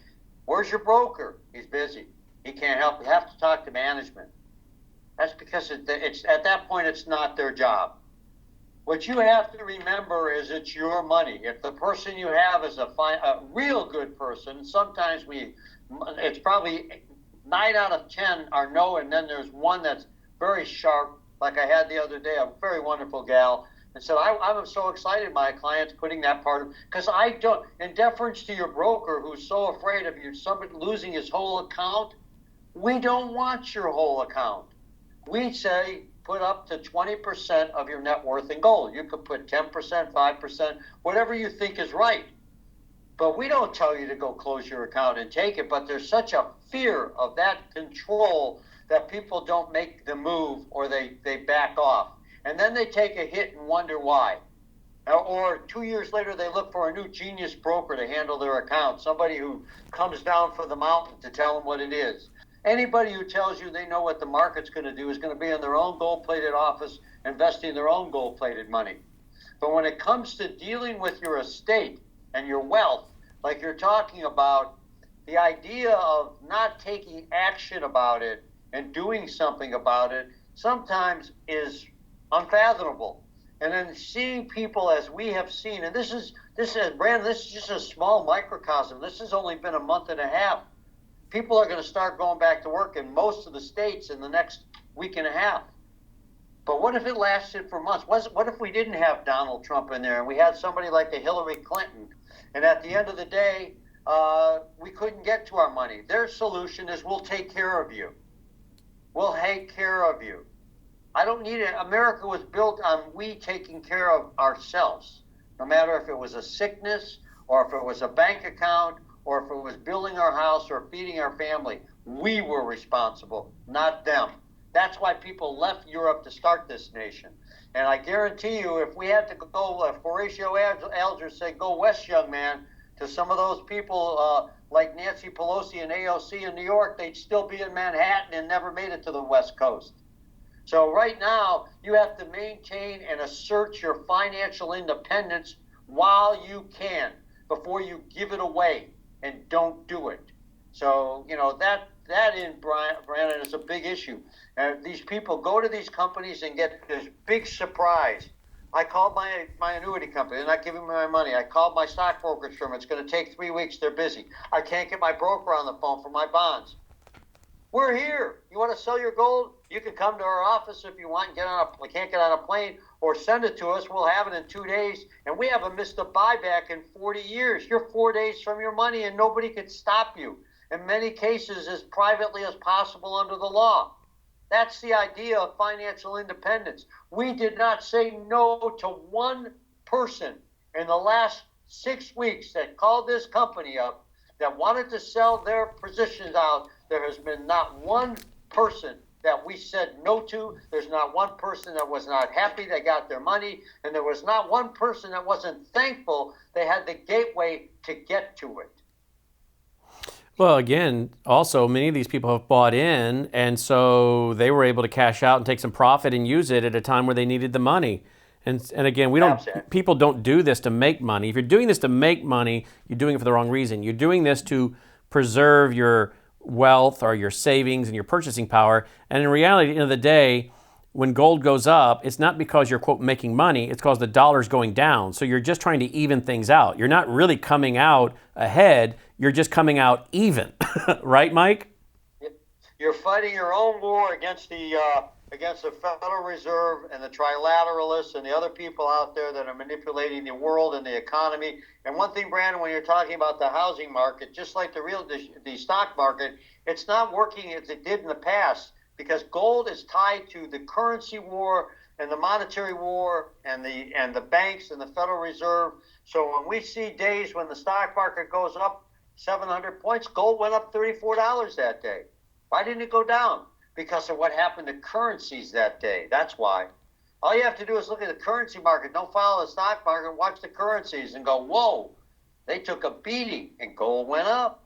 where's your broker? He's busy. He can't help. You have to talk to management. That's because it's at that point it's not their job. What you have to remember is it's your money. If the person you have is a real good person, sometimes it's probably 9 out of 10 are no, and then there's one that's very sharp, like I had the other day, a very wonderful gal, and said, I'm so excited my client's putting that part of, because I don't, in deference to your broker who's so afraid of you, somebody losing his whole account, we don't want your whole account. We say put up to 20% of your net worth in gold. You could put 10%, 5%, whatever you think is right. But we don't tell you to go close your account and take it. But there's such a fear of that control that people don't make the move, or they back off. And then they take a hit and wonder why. Or 2 years later, they look for a new genius broker to handle their account, somebody who comes down from the mountain to tell them what it is. Anybody who tells you they know what the market's going to do is going to be in their own gold-plated office, investing their own gold-plated money. But when it comes to dealing with your estate and your wealth, like you're talking about, the idea of not taking action about it and doing something about it sometimes is unfathomable. And then seeing people as we have seen, and this is Brandon, this is just a small microcosm. This has only been a month and a half. People are going to start going back to work in most of the states in the next week and a half. But what if it lasted for months? What if we didn't have Donald Trump in there and we had somebody like a Hillary Clinton, and at the end of the day, we couldn't get to our money? Their solution is, we'll take care of you. We'll take care of you. I don't need it. America was built on we taking care of ourselves, no matter if it was a sickness or if it was a bank account or if it was building our house or feeding our family. We were responsible, not them. That's why people left Europe to start this nation. And I guarantee you, if we had to go, if Horatio Alger said, go west, young man, to some of those people like Nancy Pelosi and AOC in New York, they'd still be in Manhattan and never made it to the West Coast. So right now, you have to maintain and assert your financial independence while you can, before you give it away. And don't do it. So, that in Brannon is a big issue. These people go to these companies and get this big surprise. I called my annuity company. They're not giving me my money. I called my stock brokerage firm. It's going to take 3 weeks. They're busy. I can't get my broker on the phone for my bonds. We're here. You want to sell your gold? You can come to our office if you want and we can't get on a plane, or send it to us. We'll have it in 2 days. And we haven't missed a buyback in 40 years. You're 4 days from your money and nobody can stop you. In many cases, as privately as possible under the law. That's the idea of financial independence. We did not say no to one person in the last 6 weeks that called this company up that wanted to sell their positions out. There has been not one person that we said no to. There's not one person that was not happy they got their money. And there was not one person that wasn't thankful they had the gateway to get to it. Well, again, also, many of these people have bought in, and so they were able to cash out and take some profit and use it at a time where they needed the money. And again, people don't do this to make money. If you're doing this to make money, you're doing it for the wrong reason. You're doing this to preserve your wealth or your savings and your purchasing power. And in reality, at the end of the day, when gold goes up, it's not because you're, quote, making money, it's because the dollar's going down. So you're just trying to even things out. You're not really coming out ahead, you're just coming out even. Right, Mike? You're fighting your own war against the Federal Reserve and the trilateralists and the other people out there that are manipulating the world and the economy. And one thing, Brandon, when you're talking about the housing market, just like the stock market, it's not working as it did in the past, because gold is tied to the currency war and the monetary war and the banks and the Federal Reserve. So when we see days when the stock market goes up 700 points, gold went up $34 that day. Why didn't it go down? Because of what happened to currencies that day. That's why. All you have to do is look at the currency market. Don't follow the stock market. Watch the currencies and go, whoa, they took a beating and gold went up.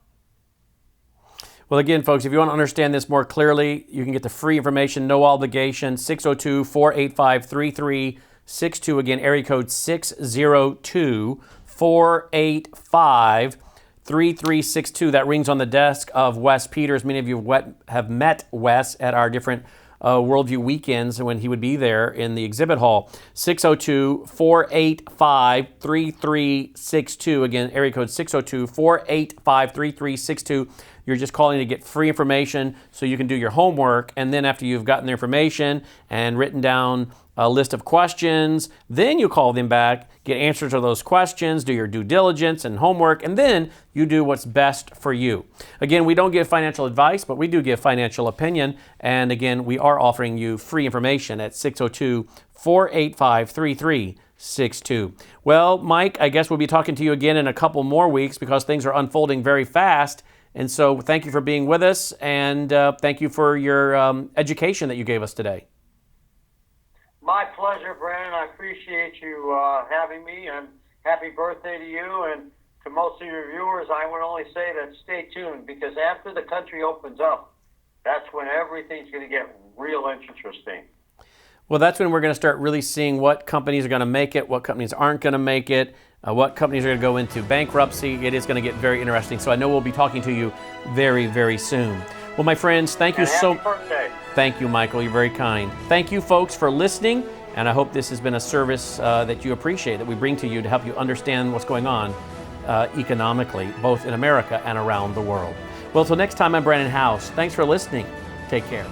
Well, again, folks, if you want to understand this more clearly, you can get the free information, no obligation, 602-485-3362. Again, area code 602-485-3362. That rings on the desk of Wes Peters. Many of you have met Wes at our different Worldview weekends when he would be there in the exhibit hall. 602-485-3362. Again, area code 602-485-3362. You're just calling to get free information so you can do your homework. And then after you've gotten the information and written down a list of questions, then you call them back, get answers to those questions, do your due diligence and homework, and then you do what's best for you. Again, we don't give financial advice, but we do give financial opinion. And again, we are offering you free information at 602-485-3362. Well, Mike, I guess we'll be talking to you again in a couple more weeks because things are unfolding very fast. And so thank you for being with us, and thank you for your education that you gave us today. My pleasure, Brannon. I appreciate you having me, and happy birthday to you. And to most of your viewers, I would only say that stay tuned, because after the country opens up, that's when everything's going to get real interesting. Well, that's when we're going to start really seeing what companies are going to make it, what companies aren't going to make it, what companies are going to go into bankruptcy. It is going to get very interesting. So I know we'll be talking to you very, very soon. Well, my friends, thank you so much. Happy birthday. Thank you, Michael. You're very kind. Thank you, folks, for listening. And I hope this has been a service that you appreciate, that we bring to you to help you understand what's going on economically, both in America and around the world. Well, until next time, I'm Brannon Howse. Thanks for listening. Take care.